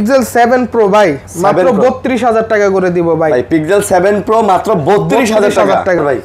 Pixel 7 pro ভাই মাত্র 32000 টাকা করে দিব ভাই। পিক্সেল 7 প্রো মাত্র 32000 টাকা ভাই।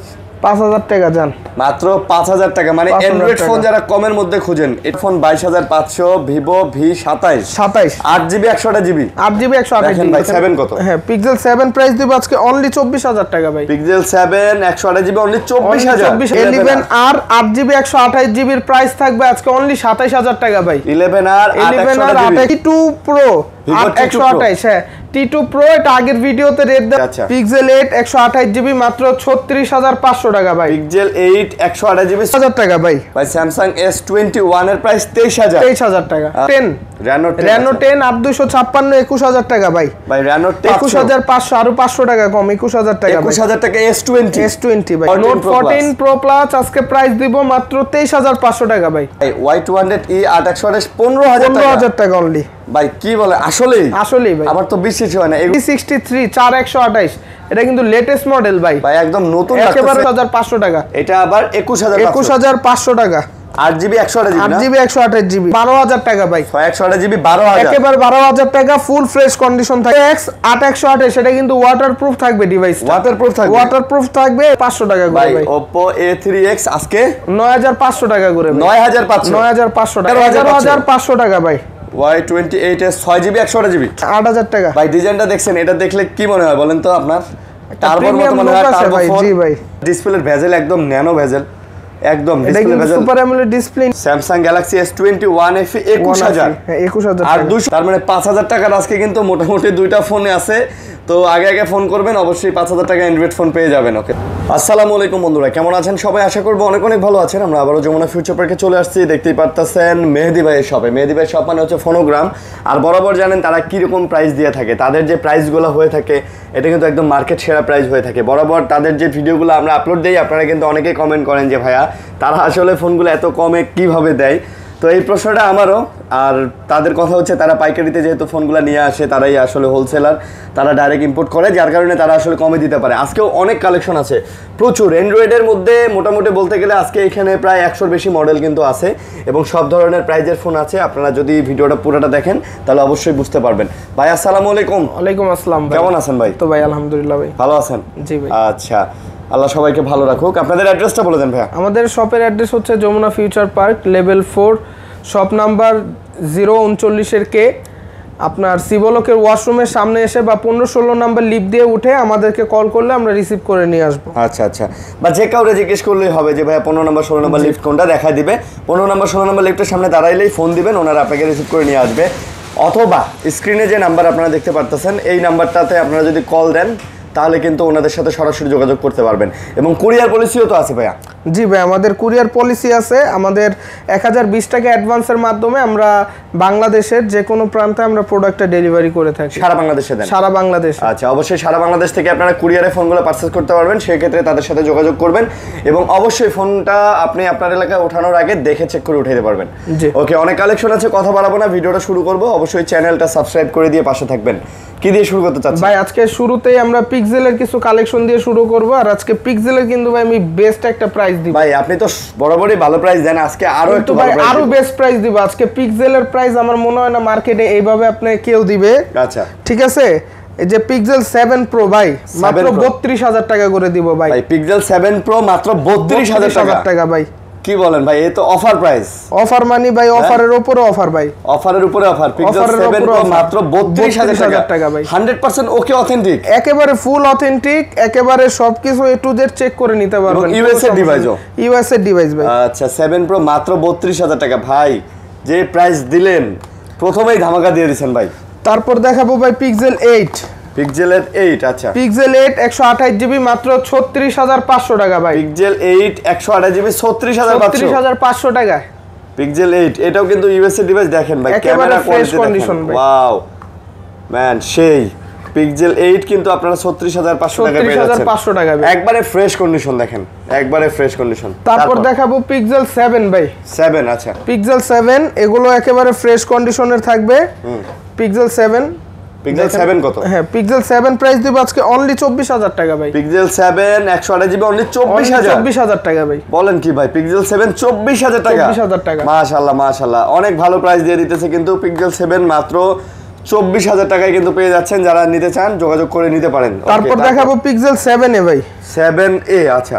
5000 টাকা জান মাত্র 5000 টাকা। মানে অ্যান্ড্রয়েড ফোন যারা কমের মধ্যে খুঁজেন, এই phone 22500 Vivo V27 8GB 128GB 8GB 128GB ভাই। 7 কত? হ্যাঁ পিক্সেল 7 প্রাইস দিব আজকে অনলি 24000 টাকা ভাই। Pixel 7 128GB only 24000। 11R 8GB 128GB এর প্রাইস থাকবে আজকে অনলি 27000 টাকা ভাই। 11R 8GB Pro 128 হ্যাঁ T2 Pro এটা আগের ভিডিওতে রেট দেন। পিক্সেল 8 128GB মাত্র 36500 টাকা ভাই। পিক্সেল 8 128GB 1000 টাকা ভাই। ভাই স্যামসাং S21 এর প্রাইস 23000 টাকা। 10 Reno 10 8256 21000 টাকা ভাই। ভাই Reno 21500 আরো 500 টাকা কম 21000 টাকা। 21000 টাকা S20 ভাই। Note 14 Pro Plus আজকে প্রাইস দিব মাত্র 23500 টাকা ভাই। Y200e 828 15000 টাকা অনলি ভাই। কি বলে আসলেই ভাই, আমার তো বিশ্বাস হয় না। 63 4128 এটা কিন্তু লেটেস্ট মডেল ভাই। ভাই একদম নতুন একেবারে 1500 টাকা। এটা আবার 21500 টাকা। 8GB 128GB 8GB 128GB 12000 টাকা ভাই। 128GB 12000 একেবারে 12000 টাকা ফুল ফ্রেশ কন্ডিশন থাকে। X 8128 সেটা কিন্তু ওয়াটারপ্রুফ থাকবে ডিভাইস। ওয়াটারপ্রুফ থাকবে 500 টাকা করে ভাই। Oppo A3X আজকে 9500 টাকা করে ভাই। 9500 টাকা 11500 টাকা ভাই। Y28s 6GB 128GB 8000 টাকা ভাই। ডিজাইনটা দেখছেন, এটা দেখলে কি মনে হয় বলেন তো আপনার? টার্বোর মতো মনে হয়। Turbo phone. জি ভাই। ডিসপ্লের ভেজেল একদম ন্যানো ভেজেল, একদম display bezel. Super AMOLED display. Samsung Galaxy S21 FE 21000 হ্যাঁ 21000 আর 200 তার মানে 5000 টাকার আজকে কিন্তু মোটামুটি দুইটা ফোনে আছে। তো আগে ফোন করবেন, অবশ্যই 5000 টাকা অ্যান্ড্রয়েড ফোন পেয়ে যাবেন। ওকে, আসসালামু আলাইকুম বন্ধুরা, কেমন আছেন সবাই? আশা করবো অনেক ভালো আছেন। আমরা আবারও যমুনা ফিউচার পার্কে চলে আসছি। দেখতেই পারতেছেন মেহেদি ভাইয়ের শপে। মেহেদি ভাইয়ের শপ মানে হচ্ছে ফোনোগ্রাম। আর বরাবর জানেন তারা কিরকম প্রাইস দিয়ে থাকে। তাদের যে প্রাইসগুলো হয়ে থাকে এটা কিন্তু একদম মার্কেট সেরা প্রাইস হয়ে থাকে। বরাবর তাদের যে ভিডিওগুলো আমরা আপলোড দিই, আপনারা কিন্তু অনেকেই কমেন্ট করেন যে ভাইয়া তারা আসলে ফোনগুলো এত কমে কিভাবে দেয়। তো এই প্রশ্নটা আমারও। আর তাদের কথা হচ্ছে তারা পাইকারিতে যেহেতু ফোনগুলো নিয়ে আসে, তারাই আসলে হোলসেলার, তারা ডাইরেক্ট ইম্পোর্ট করে, যার কারণে তারা আসলে কমে দিতে পারে। আজকেও অনেক কালেকশন আছে প্রচুর। অ্যান্ড্রয়েডের মধ্যে মোটামুটি বলতে গেলে আজকে এখানে প্রায় 100-র বেশি মডেল কিন্তু আছে এবং সব ধরনের প্রাইজের ফোন আছে। আপনারা যদি ভিডিওটা পুরোটা দেখেন তাহলে অবশ্যই বুঝতে পারবেন। ভাই আসসালামু আলাইকুম। ওয়ালাইকুম আসসালাম ভাই। কেমন আছেন ভাই? তো ভাই আলহামদুলিল্লাহ ভাই। ভালো আছেন? জি ভাই। আচ্ছা, আল্লাহ সবাইকে ভালো রাখুক। আপনাদের অ্যাড্রেসটা বলে দেন ভাইয়া। আমাদের শপের অ্যাড্রেস হচ্ছে Jamuna future park level 4 shop number 039 কে। আপনার সিবলকের ওয়াশরুমের সামনে এসে বা 15-16 নাম্বার লিফট দিয়ে উঠে আমাদেরকে কল করলে আমরা রিসিভ করে নিয়ে আসবো। আচ্ছা, বা যে কাউরে জিজ্ঞেস করলেই হবে যে ভাইয়া 15 নম্বর 16 নম্বর লিফট কোনটা, দেখাই দিবে। 15 নম্বর 16 নম্বর লিফটের সামনে দাঁড়াইলেই ফোন দিবেন, ওনারা আপনাকে রিসিভ করে নিয়ে আসবে। অথবা স্ক্রিনে যে নাম্বার আপনারা দেখতে পারতেছেন এই নাম্বারটাতে আপনারা যদি কল দেন তাহলে কিন্তু ওনাদের সাথে সরাসরি যোগাযোগ করতে পারবেন। এবং কুরিয়ার পলিসিও তো আছে ভাইয়া। জি ভাই, আমাদের কুরিয়ার পলিসি আছে। আমাদের 1020 টাকা অ্যাডভান্সের মাধ্যমে আমরা বাংলাদেশের যে কোনো প্রান্তে আমরা প্রোডাক্টটা ডেলিভারি করে থাকি। সারা বাংলাদেশে দেন? সারা বাংলাদেশ। আচ্ছা, অবশ্যই সারা বাংলাদেশ থেকে আপনারা কুরিয়ারে ফোনগুলো পারচেজ করতে পারবেন। সেক্ষেত্রে তাদের সাথে যোগাযোগ করবেন এবং অবশ্যই ফোনটা আপনি আপনার এলাকায় ওঠানোর আগে দেখে চেক করে উঠাইতে পারবেন। ওকে, অনেক কালেকশন আছে, কথা বাড়াবো না, ভিডিওটা শুরু করবো। অবশ্যই চ্যানেলটা সাবস্ক্রাইব করে দিয়ে পাশে থাকবেন। কি দিয়ে শুরু করতে চাচ্ছেন ভাই? আজকে শুরুতেই আমরা পিক্সেলের কিছু কালেকশন দিয়ে শুরু করব। আর আজকে পিক্সেলের কিন্তু ভাই আমি বেস্ট একটা প্রাইস দিব। ভাই আপনি তো বরাবরই ভালো প্রাইস দেন, আজকে আরো একটু ভালো প্রাইস, আরো বেস্ট প্রাইস দিব। আজকে পিক্সেলের প্রাইস আমার মনে হয় না মার্কেটে এইভাবে আপনি কেউ দিবে। আচ্ছা ঠিক আছে, এই যে পিক্সেল 7 প্রো ভাই মাত্র 32000 টাকা করে দিব ভাই। পিক্সেল 7 প্রো মাত্র 32000 টাকা ভাই। কি বলেন ভাই, এই তো অফার প্রাইস। অফার মানি ভাই, অফারের উপরে অফার ভাই। অফারের উপরে অফার। পিক্সেল 7 প্রো মাত্র 32000 টাকা ভাই। 100% ওকে, অথেন্টিক, একেবারে ফুল অথেন্টিক, একেবারে সবকিছু এ টু জেড চেক করে নিতে পারবেন। ইউএস এর ডিভাইসও, ইউএস এর ডিভাইস ভাই। আচ্ছা, 7 প্রো মাত্র 32000 টাকা ভাই। যে প্রাইস দিলেন প্রথমেই ধামাকা দিয়ে দিবেন ভাই। তারপর দেখাবো ভাই পিক্সেল 8। পিক্সেলের 8। আচ্ছা, পিক্সেল 8 128GB মাত্র 36500 টাকা ভাই। পিক্সেল 8 128GB 36500 টাকা। পিক্সেল 8 এটাও কিন্তু ইউএস এর ডিভাইস। দেখেন ভাই ক্যামেরা কোয়ালিটি দেখেন, ওয়াও ম্যান, সেই পিক্সেল 8 কিন্তু আপনারা 36500 টাকা পেয়ে যাচ্ছেন। 36500 টাকা একবারে ফ্রেশ কন্ডিশন, দেখেন একবারে ফ্রেশ কন্ডিশন। তারপর দেখাবো পিক্সেল 7 ভাই। 7 আচ্ছা, পিক্সেল 7 এগুলো একেবারে ফ্রেশ কন্ডিশনের থাকবে। পিক্সেল 7 পিক্সেল 7 কত? হ্যাঁ পিক্সেল 7 প্রাইস দিব আজকে অনলি 24000 টাকা ভাই। পিক্সেল 7 128GB অনলি 24000 টাকা ভাই। বলেন কি ভাই, পিক্সেল 7 24000 টাকা? 24000 টাকা। মাশাআল্লাহ মাশাআল্লাহ, অনেক ভালো প্রাইস দিয়ে দিতেছে কিন্তু পিক্সেল 7 মাত্র 24,000 টাকায় কিন্তু পেয়ে যাচ্ছেন, যারা নিতে চান যোগাযোগ করে নিতে পারেন। তারপর দেখাবো পিক্সেল 7a ভাই। 7a, আচ্ছা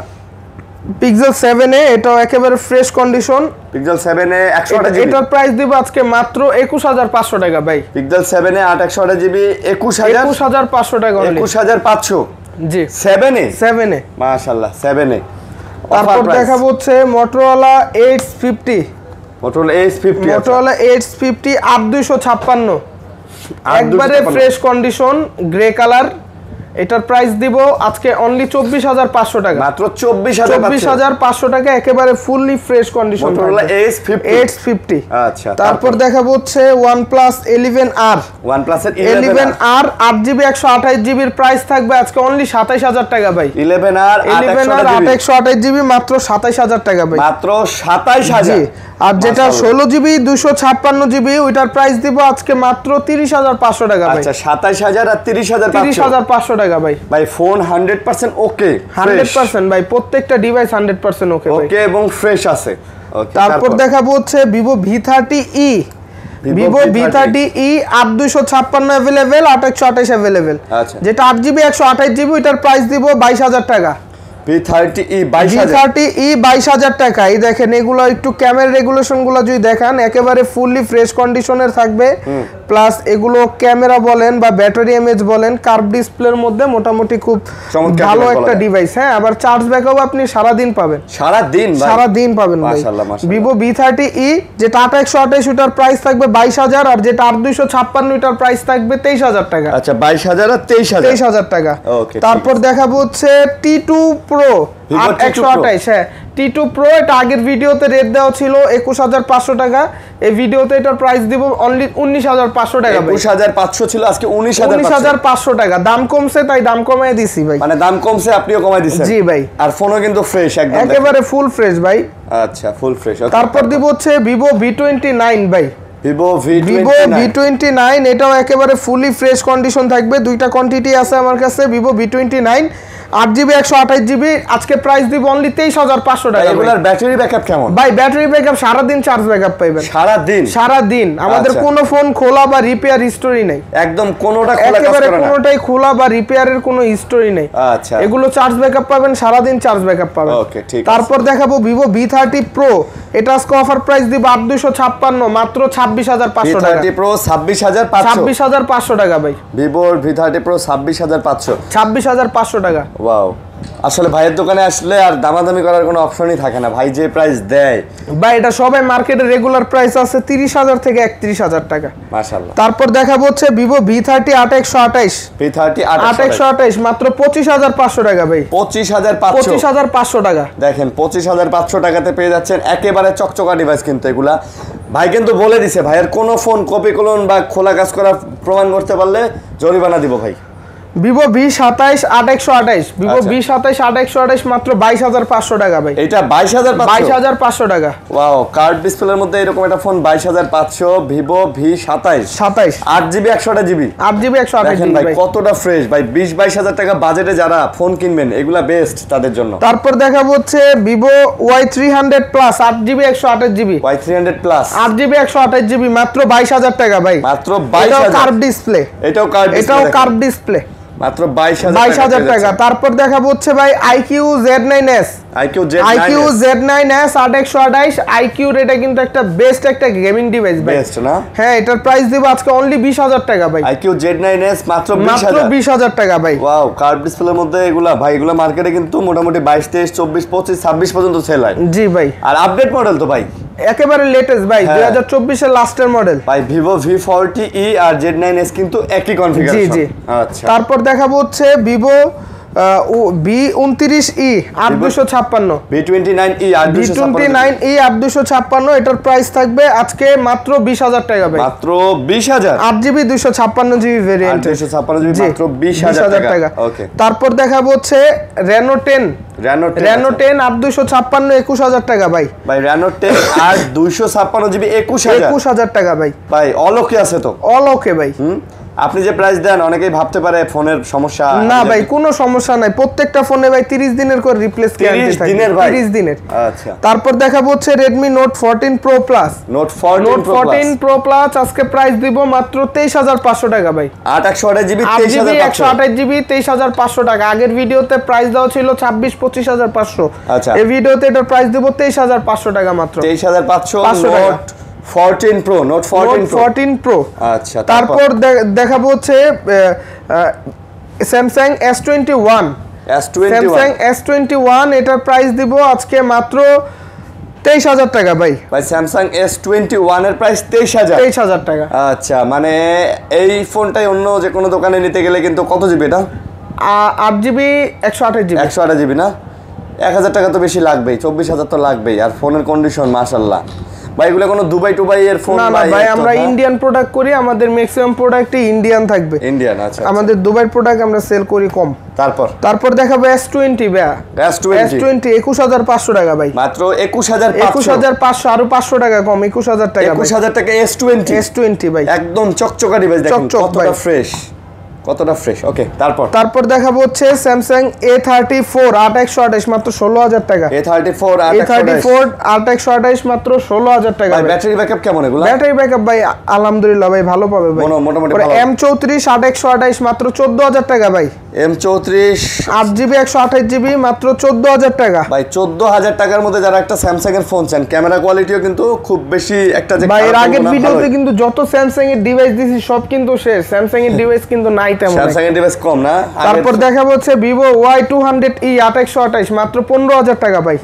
পিক্সেল 7a, এটাও একেবারে fresh condition. Pixel 7a 128 GB, এটার প্রাইস দিব আজকে মাত্র 21500 টাকা ভাই। পিক্সেল 7a 8 জিবি 21500 টাকা only। 21500 জি 7a মাশাআল্লাহ 7a। তারপর দেখাবো হচ্ছে Motorola Edge 50। Motorola Edge 50, Motorola Edge 50 8256, একবারে ফ্রেশ কন্ডিশন, গ্রে কালার। এটার প্রাইস দিব আজকে অনলি 24500 টাকা, মাত্র 24500 টাকা, একেবারে fully fresh condition Motorola Edge 50। আচ্ছা তারপর দেখাবো হচ্ছে OnePlus 11R। OnePlus এর 11R 8GB 128GB এর প্রাইস থাকবে আজকে অনলি 27000 টাকা ভাই। 11R 128GB মাত্র 27000 টাকা ভাই, মাত্র 27000। আর যেটা 16GB 256GB ওইটার প্রাইস দিব আজকে মাত্র 30500 টাকা ভাই। আচ্ছা 27000 আর 30500 টাকা ভাই। ভাই ফোন 100% ওকে, 100% ভাই, প্রত্যেকটা ডিভাইস 100% ওকে ভাই, ওকে এবং ফ্রেশ আছে। ওকে তারপর দেখাবো হচ্ছে Vivo V30e। Vivo V30e 8256 available, 8128 available. আচ্ছা যেটা 8GB 128GB ওইটার প্রাইস দিব 22000 টাকা। V30e 22000, V30e 22000 টাকা। এই দেখেন এগুলো একটু ক্যামেরা রেগুলেশন গুলো যদি দেখান একেবারে ফুললি ফ্রেশ কন্ডিশনের থাকবে, প্লাস এগুলো ক্যামেরা বলেন বা ব্যাটারি এমএএইচ বলেন কার্ভ ডিসপ্লের মধ্যে মোটামুটি খুব ভালো একটা ডিভাইস। হ্যাঁ, আবার চার্জ ব্যাকআপ আপনি সারা দিন পাবেন, সারা দিন পাবেন ভাই। Vivo V30e যেটা 8128 ওটার প্রাইস থাকবে 22000, আর যেটা 8256 ওটার প্রাইস থাকবে 23000 টাকা। আচ্ছা 22000 আর 23000 টাকা। ওকে, তারপর দেখাবো হচ্ছে T2 Pro 128। হ্যাঁ T2 Pro, এটা আগের ভিডিওতে রেট দেওয়া ছিল 21500 টাকা, এই ভিডিওতে এটার প্রাইস দিব অনলি 19500 টাকা ভাই। 21500 ছিল, আজকে 19500 টাকা। দাম কমছে তাই দাম কমায় দিছি ভাই। মানে দাম কমছে আপনিও কমায় দিছেন? জি ভাই। আর ফোনও কিন্তু ফ্রেশ একদম, একেবারে ফুল ফ্রেশ ভাই। আচ্ছা ফুল ফ্রেশ। তারপর দিব হচ্ছে Vivo V29 ভাই। Vivo V29 এটাও একেবারে ফুলি ফ্রেশ কন্ডিশন থাকবে, দুইটা কোয়ান্টিটি আছে আমার কাছে। Vivo V29 8GB 128GB আজকে প্রাইস দিব অনলি 23500 টাকা। এগুলার ব্যাটারি ব্যাকআপ কেমন ভাই? ব্যাটারি ব্যাকআপ সারা দিন চার্জ ব্যাকআপ পাবেন, সারা দিন। আমাদের কোনো ফোন খোলা বা রিপেয়ার হিস্টোরি নাই, একদম কোনোটা খোলা কাজ করে না, কোনোটাই খোলা বা রিপেয়ারের কোনো হিস্টোরি নাই। আচ্ছা এগুলো চার্জ ব্যাকআপ পাবেন, সারা দিন চার্জ ব্যাকআপ পাবেন। ওকে ঠিক আছে। তারপর দেখাবো Vivo V30 Pro, এটা আজকে অফার প্রাইস দিব 8256 মাত্র 26500 টাকা। V30 Pro 26500 টাকা ভাই। Vivo V30 Pro 26500 টাকা। ওয়াও, আসলে ভাইয়ের দোকানে আসলে আর দামাদামি করার কোনো অপশনই থাকে না, ভাই যে প্রাইস দেয় ভাই এটা সবাই মার্কেটে রেগুলার প্রাইস আছে 30000 থেকে 31000 টাকা। মাশাআল্লাহ। তারপর দেখাবো হচ্ছে Vivo V30 8128। V30 8128 মাত্র 25500 টাকা ভাই। 25500 টাকা। দেখেন 25500 টাকাতে পেয়ে যাচ্ছেন একেবারে চকচকা ডিভাইস কিন্তু এগুলা। ভাই কিন্তু বলে দিছে ভাইয়ের কোনো ফোন কপি ক্লোন বা খোলা কাজ করা প্রমাণ করতে পারলে জরিমানা দিব ভাই। Vivo V27 8128, Vivo V27 8128 মাত্র 22500 টাকা ভাই। এটা 22500 টাকা। ওয়াও, কার্ভ ডিসপ্লের মধ্যে এরকম একটা phone 22500, Vivo V27 8GB 128GB 8GB ভাই কতটা ফ্রেশ ভাই। 20-22000 টাকা বাজেটে যারা ফোন কিনবেন এগুলা বেস্ট তাদের জন্য। তারপর দেখাবো হচ্ছে Vivo Y300 Plus 8GB 128GB Y300 Plus 8GB 128GB মাত্র 22000 টাকা ভাই। মাত্র 22000। এটাও কার্ভ ডিসপ্লে, এটাও কার্ভ ডিসপ্লে মাত্র 22000 টাকা। তারপর দেখাবো হচ্ছে ভাই IQ Z9s IQ Z9s 8128 IQ, এটা কিন্তু একটা বেস্ট একটা গেমিং ডিভাইস ভাই, বেস্ট না? হ্যাঁ, এটার প্রাইস দিব আজকে অনলি 20000 টাকা ভাই। IQ Z9s মাত্র 20000 টাকা ভাই। ওয়াও, কার্ভ ডিসপ্লের মধ্যে এগুলা ভাই, এগুলা মার্কেটে কিন্তু মোটামুটি 22, 23, 24, 25, 26 পর্যন্ত সেল হয়। জি ভাই। আর আপডেট মডেল তো ভাই একেবারে লেটেস্ট ভাই, 2024 এর লাস্টের মডেল ভাই। Vivo V40e আর Z9s কিন্তু একই কনফিগারেশন। জি জি। আচ্ছা, তারপর দেখাবো হচ্ছে Vivo V29e 8256 V29e 8256 এটার প্রাইস থাকবে আজকে মাত্র 20000 টাকা ভাই। মাত্র 20000। 8GB 256GB ভেরিয়েন্ট, 256GB মাত্র 20000 টাকা। ওকে। তারপর দেখাবো হচ্ছে Reno 10 8256 21000 টাকা ভাই। Reno 10 আর 256GB 21000 টাকা ভাই। ভাই অল ওকে আছে তো? অল ওকে ভাই। আপনি যে প্রাইস দেন অনেকেই ভাবতে পারে ফোনের সমস্যা। না ভাই কোনো সমস্যা নাই, প্রত্যেকটা ফোনে ভাই 30 দিনের করে রিপ্লেস গ্যারান্টি থাকে। 30 দিনের। আচ্ছা তারপর দেখাবো হচ্ছে Redmi Note 14 Pro Plus। Note 14 Pro Plus আজকে প্রাইস দিব মাত্র 23500 টাকা ভাই। 8/128GB 23500 23500 টাকা। আগের ভিডিওতে প্রাইস দেওয়া ছিল 26-25500। আচ্ছা এই ভিডিওতে এটার প্রাইস দেব 23500 টাকা মাত্র। 23500 Note 14 Pro Note 14 Pro। আচ্ছা তারপর দেখাবো হচ্ছে Samsung S21 Samsung S21 এটার প্রাইস দিব আজকে মাত্র 23000 টাকা ভাই। Samsung S21 এর প্রাইস 23000 টাকা। আচ্ছা মানে এই ফোনটাই অন্য যে কোনো দোকানে নিতে গেলে কিন্তু কত জিবি এটা? 8GB 128GB 128GB না, 1000 টাকা তো বেশি লাগবেই, 24000 তো লাগবেই। আর ফোনের কন্ডিশন মাশাআল্লাহ ভাই, এগুলো কোনো দুবাই এর ফোন না ভাই, আমরা ইন্ডিয়ান প্রোডাক্ট করি, আমাদের ম্যাক্সিমাম প্রোডাক্টই ইন্ডিয়ান থাকবে। ইন্ডিয়ান আচ্ছা। আমাদের দুবাই প্রোডাক্ট আমরা সেল করি কম। তারপর দেখাবো S20 ভাই। S20 21500 টাকা ভাই। মাত্র 21500 আরো 500 টাকা কম, 21000 টাকা। 21000 টাকা S20 ভাই, একদম চকচকা ডিভাইস। দেখেন কতটা ফ্রেশ। ওকে তারপর দেখাবো হচ্ছে Samsung A34 8128 মাত্র 16000 টাকা। A34 8128 মাত্র 16000 টাকা। ভাই ব্যাটারি ব্যাকআপ কেমন এগুলা? ব্যাটারি ব্যাকআপ ভাই আলহামদুলিল্লাহ ভাই ভালো পাবে ভাই, মোটামুটি ভালো। M34 8128 মাত্র 14000 টাকা ভাই। M34 8GB 128GB মাত্র 14000 টাকা ভাই। 14000 টাকার মধ্যে যারা একটা Samsung এর ফোন চান, ক্যামেরা কোয়ালিটিও কিন্তু খুব বেশি একটা যে ভাই, এর আগের ভিডিওতে কিন্তু যত Samsung এর ডিভাইস দিছি সব কিন্তু শেষ, Samsung এর ডিভাইস কিন্তু নাই তেমন। Samsung এর ডিভাইস কম না। তারপর দেখাবো হচ্ছে Vivo Y200e 8128 মাত্র 15000 টাকা ভাই।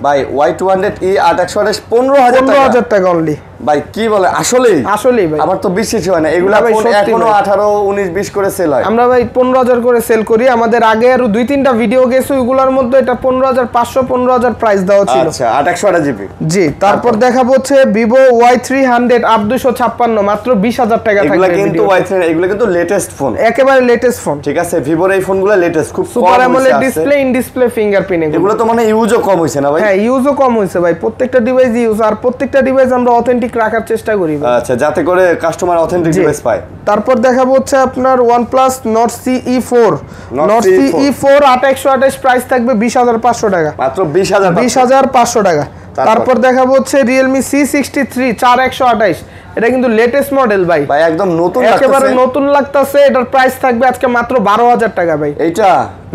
Y200e 8128 15000 টাকা অনলি। ভাই কি বলে, আসলেই ভাই আমার তো বিশ্বাস হয় না। এগুলা ফোন এখনো 18 19 20 করে সেল হয়। আমরা ভাই 15000 করে সেল করি। আমাদের আগে আরো 2-3টা ভিডিও গেছে, ওইগুলোর মধ্যে এটা 15500 15000 প্রাইস দেওয়া ছিল। আচ্ছা 828GB জি। তারপর দেখাবো হচ্ছে Vivo Y300 8256 মাত্র 20000 টাকা থাকবে। এগুলা কিন্তু Y300 এগুলা কিন্তু লেটেস্ট ফোন, একেবারে লেটেস্ট ফোন। ঠিক আছে, Vivoর এই ফোনগুলো লেটেস্ট, খুব super AMOLED display, in display fingerprint. এগুলো তো মানে ইউজও কম হইছে না ভাই? হ্যাঁ ইউজও কম হইছে ভাই, প্রত্যেকটা ডিভাইস ইউজ, আর প্রত্যেকটা ডিভাইস আমরা অথেন্টিক রাখার চেষ্টা করি। আচ্ছা, যাতে করে কাস্টমার অথেন্টিক ডিভাইস পায়। তারপর দেখাবো হচ্ছে আপনার OnePlus Nord CE4 8128 প্রাইস থাকবে 20500 টাকা, মাত্র 20500 টাকা। তারপর দেখাবো হচ্ছে Realme C63 4128, এটা কিন্তু লেটেস্ট মডেল ভাই, একদম নতুন, একেবারে নতুন লাগতেছে। এটার প্রাইস থাকবে আজকে মাত্র 12000 টাকা ভাই। এইটা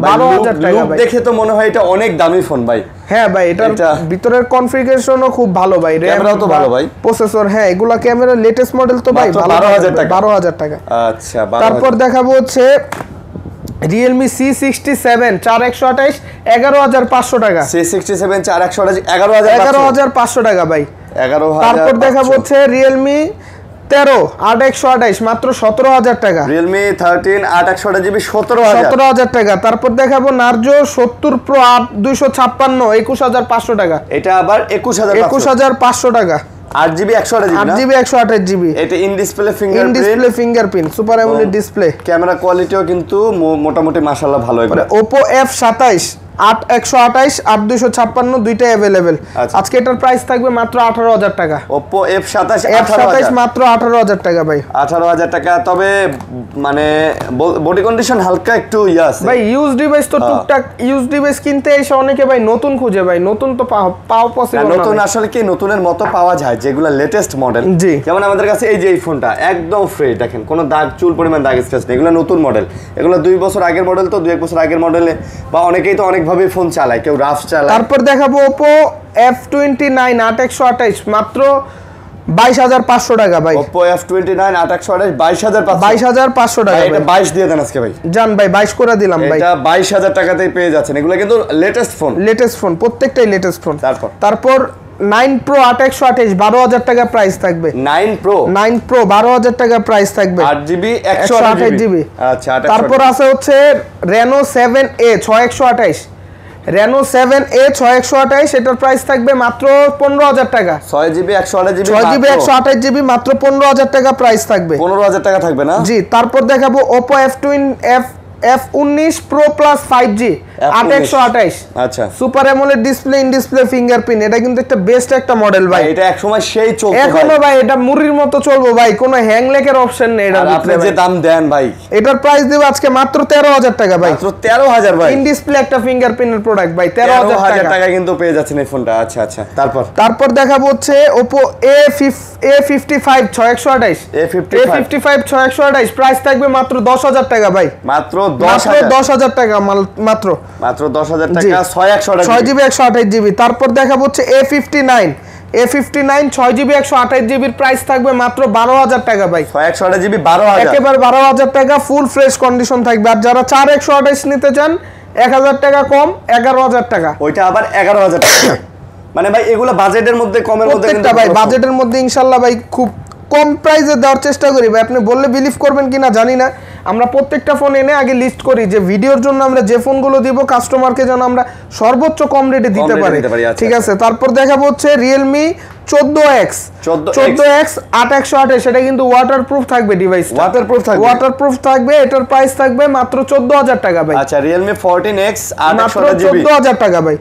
12000 টাকা ভাই। দেখে তো মনে হয় এটা অনেক দামি ফোন ভাই। হ্যাঁ ভাই, এটার ভিতরের কনফিগারেশনও খুব ভালো ভাই, ক্যামেরাও তো ভালো ভাই, প্রসেসর, হ্যাঁ এগুলা ক্যামেরা লেটেস্ট মডেল তো ভাই, 12000 টাকা। আচ্ছা, তারপর দেখাবো হচ্ছে Realme C67 4128 11500 টাকা। C67 4128 11500 টাকা ভাই। 11000। তারপর দেখাবো হচ্ছে Realme 13 8128 মাত্র 17000 টাকা। Realme 13 8128GB 17000 টাকা। তারপর দেখাবো Narzo 70 Pro 8256 21500 টাকা। এটা আবার 21500 টাকা। 8GB 128GB। এটা in display fingerprint super AMOLED display, camera কোয়ালিটিও কিন্তু মোটামুটি মাশাআল্লাহ ভালো। এবারে Oppo F27 8128 8256 দুইটাই अवेलेबल। আজকে এটার প্রাইস থাকবে মাত্র 18000 টাকা। Oppo F27 মাত্র 18000 টাকা ভাই, 18000 টাকা। তবে মানে বডি কন্ডিশন হালকা একটু আছে ভাই। ইউজ ডিভাইস তো টুকটাক ইউজ ডিভাইস কিনতে এসে অনেকে ভাই নতুন খুঁজে, ভাই নতুন তো পাওয়া পসিবল না। নতুন আসলে কি নতুনের মতো পাওয়া যায় যেগুলো লেটেস্ট মডেল, যেমন আমাদের কাছে এই যে এই ফোনটা একদম ফ্রেশ, দেখেন কোনো দাগ চুল পরিমাণ দাগ স্ক্র্যাচ নেই। এগুলো নতুন মডেল, এগুলো 2 বছর আগের মডেল, তো 2-1 বছর আগের মডেলে, বা অনেকেই তো ভাবে ফোন চালায়, কেউ রাফ চালায়। তারপর দেখাবো Oppo F29 8128 মাত্র 22500 টাকা ভাই। Oppo F29 8128 22500 টাকা। এটা 22 দিয়ে দেন আজকে ভাই, জান ভাই 22 করে দিলাম ভাই। এটা 22000 টাকাতেই পেয়ে যাচ্ছেন। এগুলো কিন্তু লেটেস্ট ফোন, প্রত্যেকটাই লেটেস্ট ফোন। তারপর 9 Pro 8128 12000 টাকা প্রাইস থাকবে। 9 Pro 12000 টাকা প্রাইস থাকবে, 8GB 128GB। আচ্ছা, তারপর আছে হচ্ছে Reno 7A 6128, Reno 7A 6128, এটার প্রাইস থাকবে মাত্র 15000 টাকা। 6GB 128GB মাত্র 15000 টাকা প্রাইস থাকবে। 15000 টাকা থাকবে না জি। তারপর দেখাবো Oppo F19 Pro Plus 5G 8128 আচ্ছা super AMOLED display in display fingerprint, এটা কিন্তু একটা বেস্ট একটা মডেল ভাই। এটা একসময় সেই চলতো এখনো ভাই এটা মুড়ির মতো চলবে ভাই, কোনো হ্যাং লেকের অপশন নেই এটা। আপনি যে দাম দেন ভাই, এটার প্রাইস দেব আজকে মাত্র 13000 টাকা ভাই। মাত্র 13000 ভাই, ইন ডিসপ্লে একটা ফিঙ্গারপ্রিন্টের প্রোডাক্ট ভাই, 13000 টাকা কিন্তু পেয়ে যাচ্ছেন এই ফোনটা। আচ্ছা আচ্ছা, তারপর দেখাবো হচ্ছে Oppo A55 6128 A55 6128 প্রাইস থাকবে মাত্র 10000 টাকা ভাই, মাত্র 10000 টাকা মাত্র 10000 টাকা 6GB 128GB। তারপর দেখাবো হচ্ছে A59 6GB 128GB এর প্রাইস থাকবে মাত্র 12000 টাকা ভাই, 128GB 12000, একেবারে 12000 টাকা ফুল ফ্রেশ কন্ডিশন থাকবে। আর যারা 4128 নিতে চান 1000 টাকা কম 11000 টাকা, ওইটা আবার 11000 টাকা। মানে ভাই এগুলো বাজেটের মধ্যে, কমের মধ্যে কিন্তু ভাই বাজেটের মধ্যে ইনশাআল্লাহ ভাই খুব কম প্রাইসে দেওয়ার চেষ্টা করি ভাই। আপনি বললে বিলিভ করবেন কিনা জানি না, আমরা প্রত্যেকটা ফোন এনে আগে লিস্ট করি যে ভিডিওর জন্য আমরা যে ফোনগুলো দিব কাস্টমারকে যেন আমরা সর্বোচ্চ কম রেটে দিতে পারি, ঠিক আছে। তারপর দেখাবো হচ্ছে Realme 14X 8128, সেটা কিন্তু ওয়াটারপ্রুফ থাকবে, ডিভাইস ওয়াটারপ্রুফ থাকবে। এটার প্রাইস থাকবে মাত্র 14000 টাকা ভাই। আচ্ছা Realme 14X 8128GB 14000 টাকা ভাই,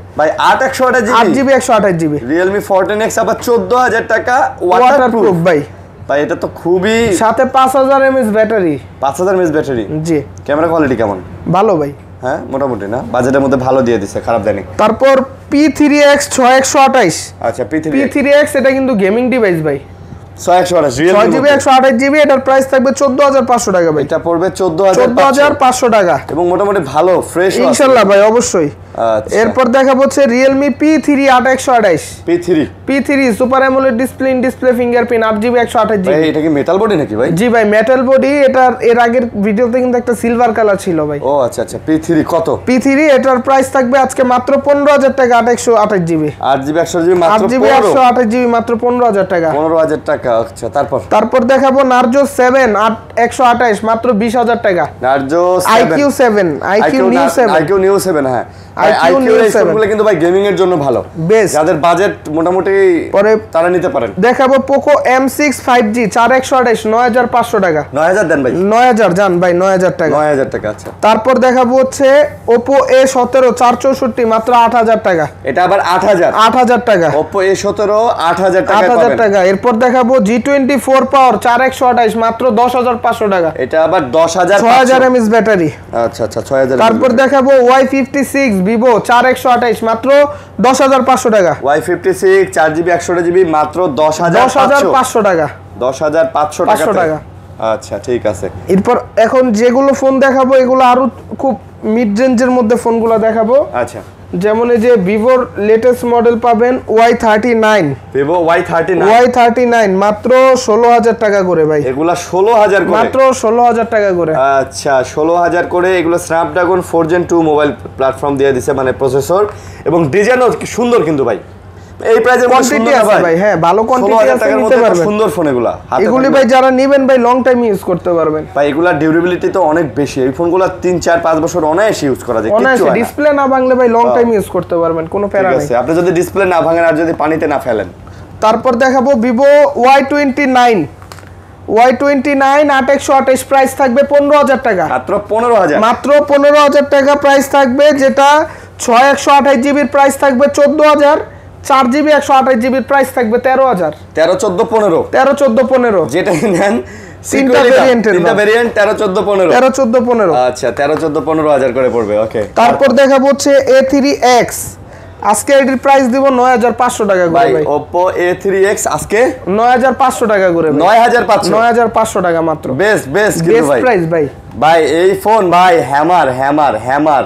8GB 128GB Realme 14X আবার 14000 টাকা ওয়াটারপ্রুফ ভাই। ভাই এটা তো খুবই, সাথে 5000 mAh ব্যাটারি, 5000 mAh ব্যাটারি। জি, ক্যামেরা কোয়ালিটি কেমন? ভালো ভাই, হ্যাঁ মোটামুটি না, বাজেটের মধ্যে ভালো দিয়ে দিছে, খারাপ দেয়নি। তারপর P3X 6128, আচ্ছা P3X এটা কিন্তু গেমিং ডিভাইস ভাই, 6GB 128GB, এটার প্রাইস থাকবে 14500 টাকা ভাই। এটা পড়বে 14500 টাকা এবং মোটামুটি ভালো ফ্রেশ ইনশাআল্লাহ ভাই, অবশ্যই। আচ্ছা এরপর দেখাবো হচ্ছে Realme P3 8128 P3 super AMOLED display in display fingerprint 8GB 128GB। ভাই এটা কি মেটাল বডি নাকি ভাই? জি ভাই মেটাল বডি। এটার এর আগের ভিডিওতে কিন্তু একটা সিলভার কালার ছিল ভাই। ও আচ্ছা আচ্ছা, P3 কত? P3 এটার প্রাইস থাকবে আজকে মাত্র 15000 টাকা 128GB 8GB 128GB মাত্র 8GB 128GB মাত্র 15000 টাকা 15000 টাকা। আচ্ছা তারপর দেখাবো Narzo 7 128 মাত্র 20000 টাকা। Narzo 7 IQ Neo 7 হ্যাঁ IQ এই ফোনগুলো কিন্তু ভাই গেমিং এর জন্য ভালো, বেস্ট, যাদের বাজেট মোটামুটি পরে তারা নিতে পারেন। দেখাবো Poco M6 5G 4128 9500 টাকা। 9000 দেন ভাই, 9000 জান ভাই, 9000 টাকা 9000 টাকা। আচ্ছা তারপর দেখাবো হচ্ছে Oppo A17 464 মাত্র 8000 টাকা, এটা আবার 8000 টাকা। Oppo A17 8000 টাকা। এরপর দেখাবো G24 Power 4128 মাত্র 10500 টাকা, এটা আবার 10000 6000 mAh ব্যাটারি। আচ্ছা আচ্ছা 6000। তারপর দেখাবো Y56 Vivo 4128 মাত্র 10500 টাকা। Y56 4GB 128GB মাত্র 10500 টাকা 10500 টাকা। আচ্ছা ঠিক আছে। এরপর এখন যেগুলো ফোন দেখাবো এগুলো আরো খুব মিড রেঞ্জের মধ্যে ফোনগুলো দেখাবো। আচ্ছা যেমন এই যে ভিভোর লেটেস্ট মডেল পাবেন Y39 ভিভো Y39 মাত্র 16000 টাকা করে ভাই। এগুলা 16000 করে, মাত্র 16000 টাকা করে। আচ্ছা 16000 করে। এগুলো স্ন্যাপড্রাগন 4 Gen 2 মোবাইল প্ল্যাটফর্ম দিয়ে দিছে, মানে প্রসেসর এবং ডিজাইনও সুন্দর কিন্তু ভাই। এই প্রাইসের মধ্যে সুন্দর আছে ভাই, হ্যাঁ ভালো কোয়ান্টিটি আছে, নিতে পারবেন। সুন্দর ফোন এগুলি ভাই, যারা নেবেন ভাই লং টাইম ইউজ করতে পারবেন ভাই। এগুলা ডিউরেবিলিটি তো অনেক বেশি, এই ফোনগুলো 3 4 5 বছর অনায়াসে ইউজ করা যায়, কিছু হয় না। ডিসপ্লে না ভাঙলে ভাই লং টাইম ইউজ করতে পারবেন, কোনো প্যারা নেই। আপনি যদি ডিসপ্লে না ভাঙেন আর যদি পানিতে না ফেলেন। তারপর দেখাবো Vivo Y29 8128 প্রাইস থাকবে 15000 টাকা, মাত্র 15000 টাকা প্রাইস থাকবে। যেটা 6128GB এর প্রাইস থাকবে 14000, 4GB 128GB এর প্রাইস থাকবে 13000। 13 14 15 13 14 15 যেটা নেন তিনটা ভেরিয়েন্ট 13 14 15 13 14 15। আচ্ছা 13 14 15000 করে পড়বে। ওকে তারপর দেখাবো হচ্ছে A3X, আজকে এর প্রাইস দিব 9500 টাকা করে ভাই। Oppo A3X আজকে 9500 টাকা করে, 9500 টাকা মাত্র। বেস্ট কিন্তু ভাই, প্রাইস ভাই। ভাই এই ফোন ভাই হ্যামার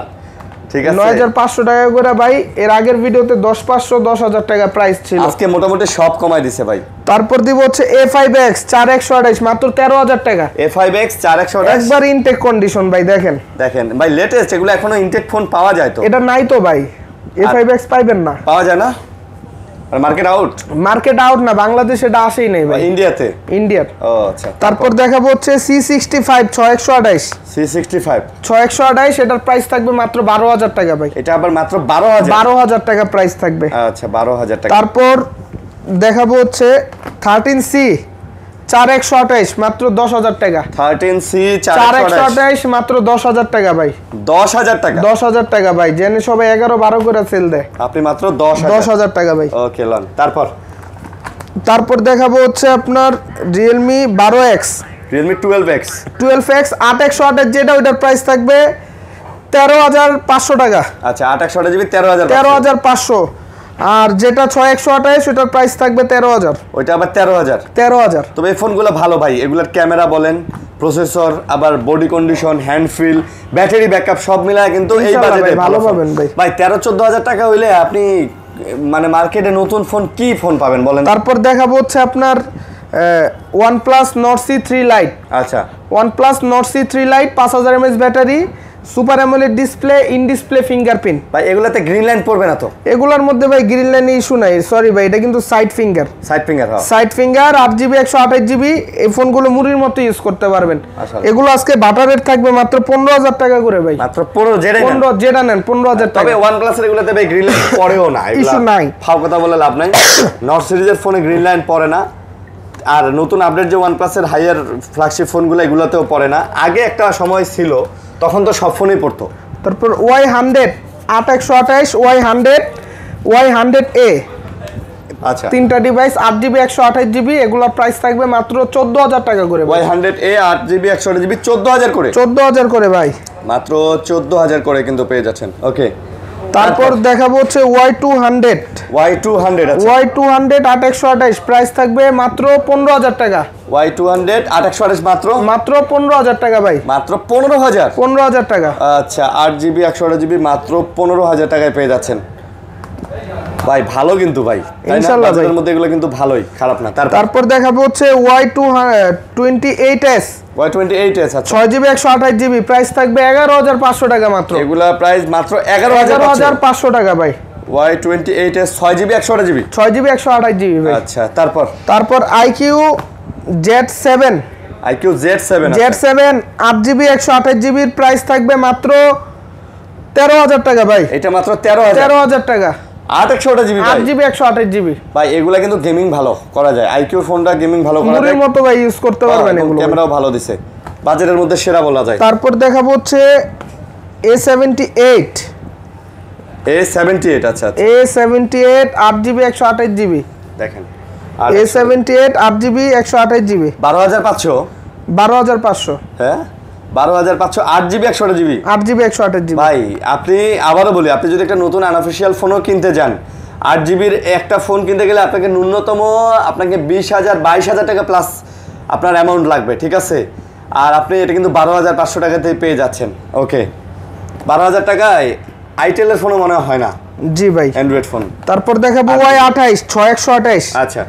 ঠিক আছে, 9500 টাকা করে ভাই। এর আগের ভিডিওতে 10500 10000 টাকা প্রাইস ছিল, আজকে মোটামুটি সব কমাই দিছে ভাই। তারপর দিব হচ্ছে A5X 4128 মাত্র 13000 টাকা। A5X 4128 একবার ইনটেক কন্ডিশন ভাই, দেখেন ভাই লেটেস্ট, এগুলো এখনো ইনটেক ফোন পাওয়া যায় তো? এটা নাই তো ভাই, A5X পাইবেন না, পাওয়া যায় না, আর মার্কেট আউট না, বাংলাদেশে এটা আসেই নাই ভাই, ইন্ডিয়ার। ও আচ্ছা। তারপর দেখাবো হচ্ছে C65 6128 এটার প্রাইস থাকবে মাত্র 12000 টাকা ভাই। এটা আবার মাত্র 12000 টাকা প্রাইস থাকবে। আচ্ছা 12000 টাকা। তারপর দেখাবো হচ্ছে 13C 4128 মাত্র 10000 টাকা। 13C 4128 মাত্র 10000 টাকা ভাই। 10000 টাকা, 10000 টাকা ভাই, জেনে সবাই 11-12 করে সেল দেয়, আপনি মাত্র 10000 টাকা ভাই। ওকে লন। তারপর দেখাবো হচ্ছে আপনার Realme 12X, Realme 12X 8128 যেটা, ওইটার প্রাইস থাকবে 13500 টাকা। আচ্ছা 8128 জিবি 13500, 13500। আর যেটা 6128 ওটার প্রাইস থাকবে 13000, ওইটা আবার 13000। তবে এই ফোনগুলো ভালো ভাই, এগুলার ক্যামেরা বলেন, প্রসেসর, আবার body condition, hand feel, battery backup সব মিলায় কিন্তু এই বাজেটে ভালো পাবেন ভাই। ভাই 13-14 টাকা হইলে আপনি মানে মার্কেটে নতুন ফোন কি ফোন পাবেন বলেন। তারপর দেখাবো হচ্ছে আপনার OnePlus Nord C3 Lite। আচ্ছা OnePlus Nord C3 Lite 5000 mAh battery, super AMOLED display, in display fingerprint. ভাই এগুলাতে গ্রিন লাইন পড়বে না তো? এগুলোর মধ্যে ভাই গ্রিন লাইন ইস্যু নাই, সরি ভাই, এটা কিন্তু side finger. Side finger 8GB 128GB, এই ফোনগুলো মুড়ির মতো ইউজ করতে পারবেন। এগুলো আজকে বাটার রেট থাকবে মাত্র 15000 টাকা করে ভাই। মাত্র 15 যেটা নেন 15000 টাকা। তবে OnePlus এর এগুলাতে ভাই গ্রিন লাইন পড়েও না, ইস্যু নাই, ফাও কথা বলে লাভ নাই। নট সিরিজের ফোনে গ্রিন লাইন পড়ে না, আর নতুন আপডেট যে OnePlus এর হাইয়ার ফ্ল্যাগশিপ ফোনগুলো এগুলোতেও পড়ে না। আগে একটা সময় ছিল তখন তো সব ফোনই পড়তো। তারপর Y100 8128, Y100A, আচ্ছা তিনটা ডিভাইস 8GB 128GB, এগুলোর প্রাইস থাকবে মাত্র 14000 টাকা করে। Y100A 8GB 128GB 14000 করে, 14000 করে ভাই, মাত্র 14000 করে কিন্তু পেয়ে যাচ্ছেন। ওকে, তারপর দেখাবো হচ্ছে Y200। আচ্ছা Y200 8128, প্রাইস থাকবে মাত্র 15000 টাকা। Y200 8128 মাত্র 15000 টাকা ভাই, মাত্র 15000 টাকা। আচ্ছা 8GB 128GB মাত্র 15000 টাকায় পেয়ে যাচ্ছেন ভাই। ভালো কিন্তু ভাই, ইনশাআল্লাহ বাজারের মধ্যে এগুলো কিন্তু ভালোই, খারাপ না। তারপর দেখাবো হচ্ছে Y28S। আচ্ছা 6GB 128GB, প্রাইস থাকবে 11500 টাকা মাত্র। এগুলা প্রাইস মাত্র 11500 টাকা ভাই। Y28S 6GB 128GB 128GB ভাই। আচ্ছা তারপর IQ Z7 8GB 128GB, price থাকবে মাত্র 13000 টাকা ভাই। এটা মাত্র 13000 টাকা। 8GB 128GB ভাই। এগুলা কিন্তু গেমিং ভালো করা যায়, IQ ফোনটা গেমিং ভালো করা যায়, মুড়ির মতো ভাই ইউজ করতে পারবেন এগুলো, ক্যামেরাও ভালো দিছে, বাজেটের মধ্যে সেরা বলা যায়। তারপর দেখাবো হচ্ছে A78। আচ্ছা A78 8GB 128GB, দেখেন A78 8GB 128GB 12500। হ্যাঁ 12500 8GB 128GB ভাই। আপনি আবারও বলি, আপনি যদি একটা নতুন আনঅফিশিয়াল ফোনও কিনতে যান, 8GBর একটা ফোন কিনতে গেলে আপনাকে ন্যূনতম 20000-22000 টাকা প্লাস আপনার অ্যামাউন্ট লাগবে, ঠিক আছে? আর আপনি এটা কিন্তু 12500 টাকাতেই পেয়ে যাচ্ছেন। ওকে, 12000 টাকায় আইটেলের ফোনও মনে হয় না। জি ভাই, অ্যান্ড্রয়েড ফোন। তারপর দেখাবো Y28 6128। আচ্ছা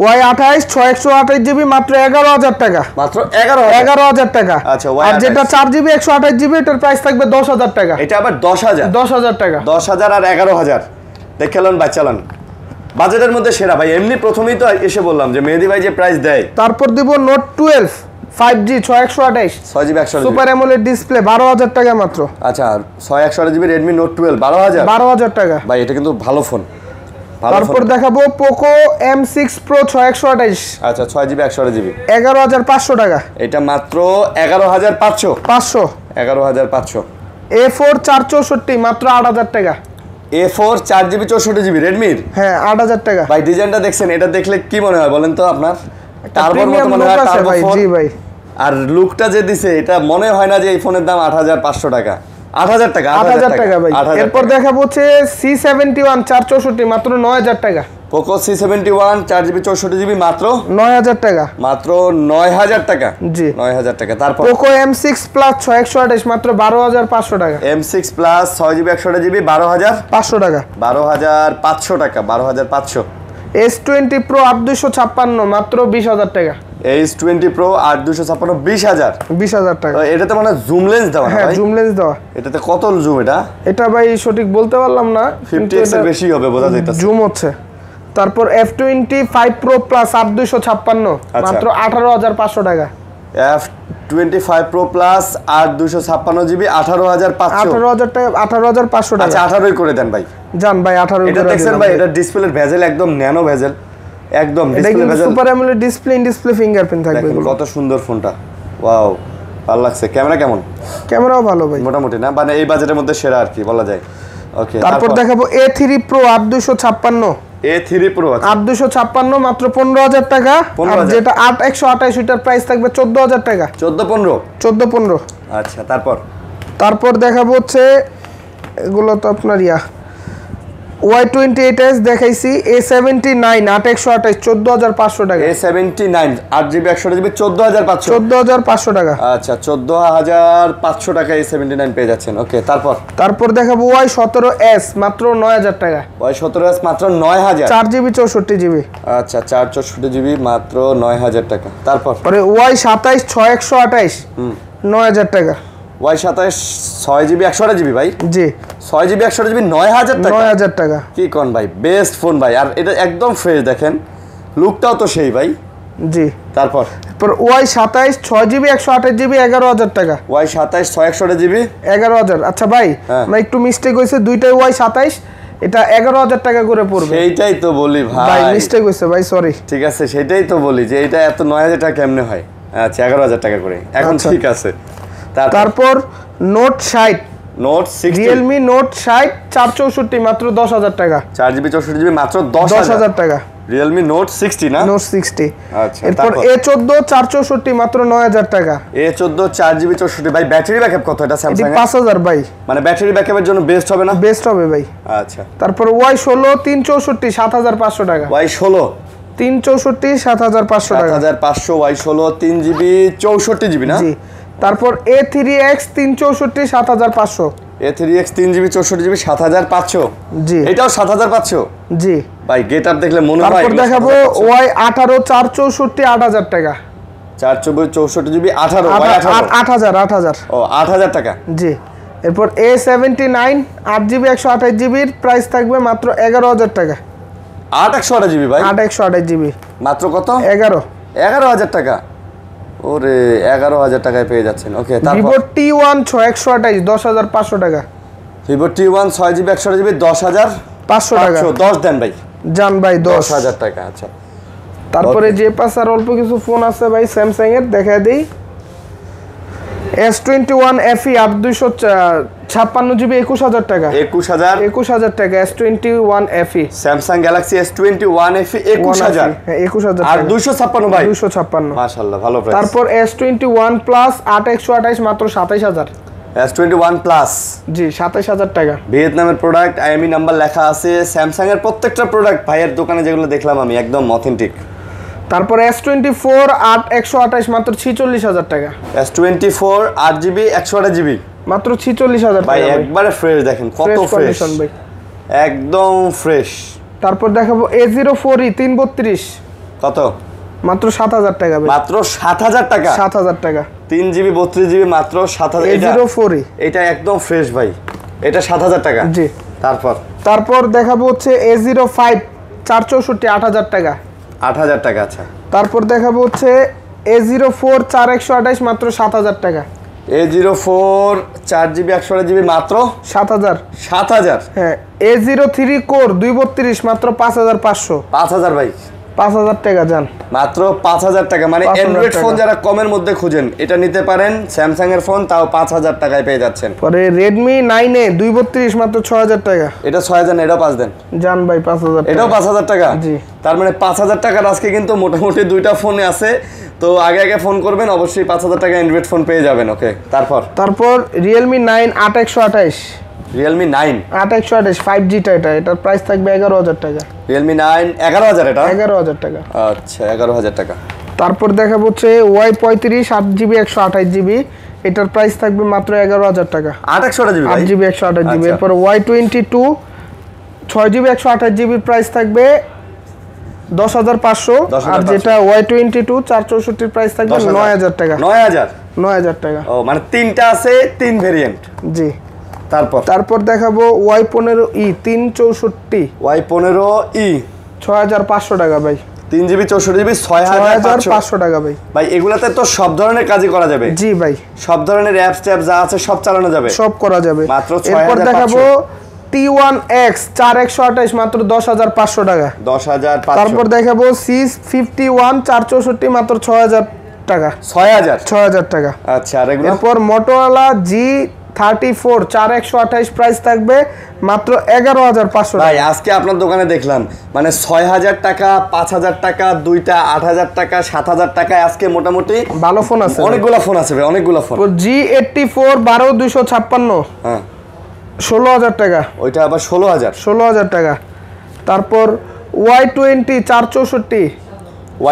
Y28 6128GB, মাত্র 11000 টাকা। মাত্র 11000 টাকা। আচ্ছা, আর যেটা 4GB 128GB, এটার প্রাইস থাকবে 10000 টাকা। এটা আবার 10000 টাকা। 10000 আর 11000 দেখেলেন ভাই, চালান বাজেটের মধ্যে সেরা ভাই। এমনি প্রথমেই তো এসে বললাম যে মেহেদি ভাই যে প্রাইস দেয়। তারপর দিব Note 12 5G 6128, 6GB 128GB super AMOLED display, 12000 টাকা মাত্র। আচ্ছা 6128GB Redmi Note 12 12000 টাকা ভাই, এটা কিন্তু ভালো ফোন। তারপর দেখাবো Poco M6 Pro 6128। আচ্ছা 6GB 128GB 11500 টাকা। এটা মাত্র 11500। 11500 A4 464 মাত্র 8000 টাকা। A4 4GB 64GB Redmi, হ্যাঁ 8000 টাকা ভাই। ডিজাইনটা দেখছেন, এটা দেখলে কি মনে হয় বলেন তো আপনার? টার্বোর মতো মনে হয়, টার্বো ফোন। জি ভাই, আর লুকটা যে দিছে, এটা মনে হয় না যে এই ফোনের দাম 8500 টাকা। 8000 টাকা ভাই। এরপর দেখাবো হচ্ছে C71 464 মাত্র 9000 টাকা। Poco C71 4GB 64GB মাত্র 9000 টাকা। মাত্র 9000 টাকা। জি 9000 টাকা। তারপর Poco M6 Plus 6128 মাত্র 12500 টাকা। M6 Plus 6GB 128GB 12500 টাকা। 12500 টাকা। 12500 S20 Pro 8256 মাত্র 20000 টাকা। S20 Pro 8256 20000 টাকা। এটাতে মানে জুম লেন্স দেওয়া না ভাই? হ্যাঁ, জুম লেন্স দেওয়া। এটাতে কত জুম? এটা ভাই সঠিক বলতে পারলাম না, 50x এর বেশি হবে বোঝা যাইতাছে, জুম হচ্ছে। তারপর F25 Pro Plus 8256 মাত্র 18500 টাকা। F25 Pro Plus 8256GB 18500 টাকা। 18500 টাকা। আচ্ছা 18 করে দেন ভাই। জান ভাই 18 এটা দেখছেন ভাই, এটা ডিসপ্লের ভেজেল একদম ন্যানো ভেজেল, একদম এটা ডিসপ্লে কিন্তু bezel super AMOLED display, in display fingerprint থাকবে দেখেন এগুলো। কত সুন্দর ফোনটা, ওয়াও ভালো লাগছে। ক্যামেরা কেমন? ক্যামেরাও ভালো ভাই, মোটামুটি না, মানে এই বাজেটের মধ্যে সেরা আর কি বলা যায়। ওকে, তারপর দেখাবো A3 Pro 8256, A3 Pro আছে 8256 মাত্র 15000 টাকা। আর 15,000 যেটা 8128 ওটার প্রাইস থাকবে 14000 টাকা, 14-15। 14-15। আচ্ছা, তারপর দেখাবো হচ্ছে এগুলো তো আপনার Y28s দেখাইছি, A79 8128 14500 টাকা, A79 8GB 128GB 14500। 14500 টাকা। আচ্ছা, 14500 টাকা A79 পেয়ে যাচ্ছেন। ওকে, তারপর দেখাবো Y17s মাত্র 9000 টাকা, Y17s মাত্র 9000। 4GB 64GB। আচ্ছা, 464GB মাত্র 9000 টাকা। পরে Y27 6128 9000 টাকা, Y27 6GB 128GB ভাই, জি 6GB 128GB 9000 টাকা। 9000 টাকা, কি কোন ভাই, বেস্ট ফোন ভাই, আর এটা একদম ফ্রেশ, দেখেন লুকটাও তো সেই ভাই। জি। তারপর Y27 6GB 128GB 11000 টাকা, Y27 6/128GB 11000। আচ্ছা ভাই, হ্যাঁ। আমার একটু মিস্টেক হয়েছে, দুইটাই Y27, এটা 11000 টাকা করে পড়বে। সেইটাই তো বলি ভাই ভাই, মিস্টেক হয়েছে ভাই, সরি। ঠিক আছে, সেটাই তো বলি যে এটা এত 9000 টাকা কেমনে হয়। আচ্ছা, 11000 টাকা করে এখন, আচ্ছা। ঠিক আছে। তারপর নোট 60, নোট 60 রিয়েলমি নোট 60 464 মাত্র 10000 টাকা, 4GB 64GB মাত্র 10000 টাকা। রিয়েলমি নোট 60 না, নোট 60। আচ্ছা, এরপর তারপর A14 464 মাত্র 9000 টাকা, A14 4GB 64। ভাই ব্যাটারি ব্যাকআপ কত এটা এটি স্যামসাং এর? 5000 ভাই, মানে ব্যাটারি ব্যাকআপের জন্য বেস্ট হবে না? বেস্ট হবে ভাই। আচ্ছা, তারপর Y16 364 7500 টাকা, Y16 364 7500 টাকা, 7500 Y16 3GB 64GB না? জি। তারপর A3X 364 7500, A3X 3GB 64GB 7500। জি এটাও 7500। জি। ভাই গেট আপ দেখলে মনে হয়। তারপর দেখাবো Y18 464 8000 টাকা, 464GB 18 8000 ও 8000 টাকা। জি। এরপর A79 8GB 128GB প্রাইস থাকবে মাত্র 11000 টাকা, 8/128GB ভাই, 8128GB মাত্র কত? 11 11000 টাকা। ওরে 11000 টাকায় পেয়ে যাচ্ছেন। ওকে, তারপর Vivo T1 128 10500 টাকা, Vivo T1 6GB 128GB 500 টাকা। 10 দেন ভাই, জান ভাই 10000 টাকা। আচ্ছা, তারপরে যে পাশে আর অল্প কিছু ফোন আছে ভাই স্যামসাং এর, দেখায় দেই। S21 FE 8256GB 21000 টাকা, 21000 টাকা S21 FE। Samsung Galaxy S21 FE 21000। হ্যাঁ 21000 আর টাকা, 256 ভাই, 256। মাশাআল্লাহ ভালো প্রাইস। তারপর S21 প্লাস 8128 মাত্র 27000, S21 প্লাস, জি 27000 টাকা। ভিয়েতনামের প্রোডাক্ট, আইএমই নাম্বার লেখা আছে। স্যামসাং এর প্রত্যেকটা প্রোডাক্ট ভাইয়ের দোকানে যেগুলো দেখলাম আমি একদম অথেন্টিক। তারপর S24 128 মাত্র 46000 টাকা, S24 8GB 128GB মাত্র 46000 ভাই, টাকা ভাই। একবারে ফ্রেশ, দেখেন কত Fresh ফ্রেশ, condition ভাই। একদম ফ্রেশ। তারপর দেখাবো A04e 332 কত? মাত্র 7000 টাকা ভাই, মাত্র 7000 টাকা। 7000 টাকা 3GB 32GB মাত্র 7000। A04e, এটা একদম ফ্রেশ ভাই, এটা 7000 টাকা। জি। তারপর দেখাবো হচ্ছে A05 464 8000 টাকা, 8000 টাকা। আচ্ছা, তারপর দেখাবো হচ্ছে A04 4128 মাত্র 7000 টাকা, A04 4GB 128GB মাত্র 7000। হ্যাঁ A03 কোর 232 মাত্র 5500, 5000 ভাই, 5000 টাকা যান, মাত্র 5000 টাকা। মানে 5000 অ্যান্ড্রয়েড ফোন টাকা। যারা কমের মধ্যে খুঁজেন এটা নিতে পারেন, স্যামসাং এর ফোন, তাও 5000 টাকায় পেয়ে যাচ্ছেন। পরে Redmi 9A 232 মাত্র 6000 টাকা, এটা 6000 না, এটাও 5 দেন, যান ভাই 5000 এটাও টাকা। 5000 টাকা। জি। তার মানে 5000 টাকার আজকে কিন্তু মোটামুটি দুইটা ফোনে আছে। তো আগে ফোন করবেন, অবশ্যই 5000 টাকা অ্যান্ড্রয়েড ফোন পেয়ে যাবেন। ওকে, তারপর Realme 9 8128, Realme 9 8128 5G টা, এটার প্রাইস থাকবে 11000 টাকা, Realme 9 11000 এটা। 11000 টাকা। আচ্ছা, 11000 টাকা। তারপর দেখাবো হচ্ছে Y35 8GB 128GB, এটার প্রাইস থাকবে মাত্র 11000 টাকা, 8/128GB ভাই, 8GB 128GB। আচ্ছা। এরপর Y22 6GB 128GB প্রাইস থাকবে 10500, আর যেটা Y22 464 প্রাইস থাকবে 9000 টাকা, 9000 টাকা। ও মানে তিনটা আছে, তিন ভেরিয়েন্ট। জি। তারপর দেখাবো Y15e 364 Y15e 6500 টাকা ভাই, 3GB 64GB 6500 টাকা ভাই। ভাই এগুলাতে তো সব ধরনের কাজই করা যাবে। জি ভাই, সব ধরনের অ্যাপস ট্যাপ যা আছে সব চালানো যাবে, সব করা যাবে। মাত্র এরপর 6500। দেখাবো T1X 4128 মাত্র 10500 টাকা। 10500। তারপর দেখাবো C51 464 মাত্র 6000 টাকা। 6000 টাকা। আচ্ছা আর এগুলো? এরপর Motorola G34 4128 প্রাইস থাকবে মাত্র 11500 টাকা। ভাই আজকে আপনার দোকানে দেখলাম মানে 6000 টাকা, 5000 টাকা, দুইটা 8000 টাকা, 7000 টাকায় আজকে মোটামুটি ভালো ফোন আছে, অনেকগুলো ফোন আছে ভাই, অনেকগুলো ফোন। G84 12256 হ্যাঁ 16000 টাকা। ওইটা আবার 16000 টাকা। তারপর Y20 464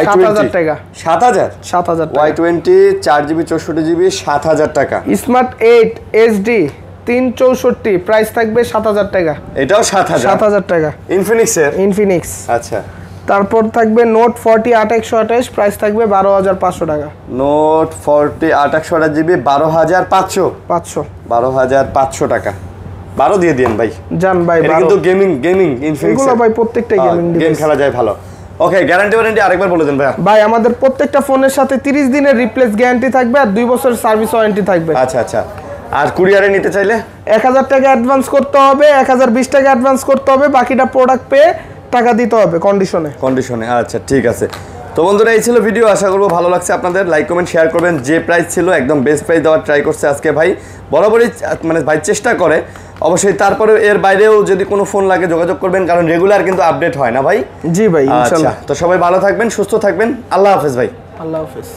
7000 টাকা। 7000 Y20 4GB 64GB 7000 টাকা। স্মার্ট 8 HD 364 প্রাইস থাকবে 7000 টাকা। এটাও 7000 টাকা। ইনফিনিক্স। আচ্ছা। তারপর থাকবে নোট 40 8128 প্রাইস থাকবে 12500 টাকা। নোট 40 8128GB 12500 12500 টাকা। 12 দিয়ে দেন ভাই। জান ভাই, এটা কিন্তু গেমিং ইনফিনিক্স এগুলো ভাই প্রত্যেকটাই গেমিং ডিভাইস, গেম খেলা যায় ভালো। ওকে, গ্যারান্টি ওয়ারেন্টি আরেকবার বলে দেন ভাই। ভাই আমাদের প্রত্যেকটা ফোনের সাথে 30 দিনের রিপ্লেস গ্যারান্টি থাকবে আর 2 বছরের সার্ভিস ওয়ারেন্টি থাকবে। আচ্ছা। আর কুরিয়ারে নিতে চাইলে 1000 টাকা অ্যাডভান্স করতে হবে, 1020 টাকা অ্যাডভান্স করতে হবে, বাকিটা প্রোডাক্ট পেয়ে টাকা দিতে হবে কন্ডিশনে। আচ্ছা ঠিক আছে। তো বন্ধুরা এই ছিল ভিডিও, আশা করবো ভালো লাগছে আপনাদের। লাইক কমেন্ট শেয়ার করবেন। যে প্রাইস ছিল একদম বেস্ট প্রাইস দেওয়ার ট্রাই করছে আজকে ভাই, বরাবরই মানে ভাই চেষ্টা করে অবশ্যই। তারপরে এর বাইরেও যদি কোনো ফোন লাগে যোগাযোগ করবেন, কারণ রেগুলার কিন্তু আপডেট হয় না ভাই। জি ভাই, আচ্ছা, তো সবাই ভালো থাকবেন, সুস্থ থাকবেন। আল্লাহ হাফেজ ভাই। আল্লাহ হাফেজ।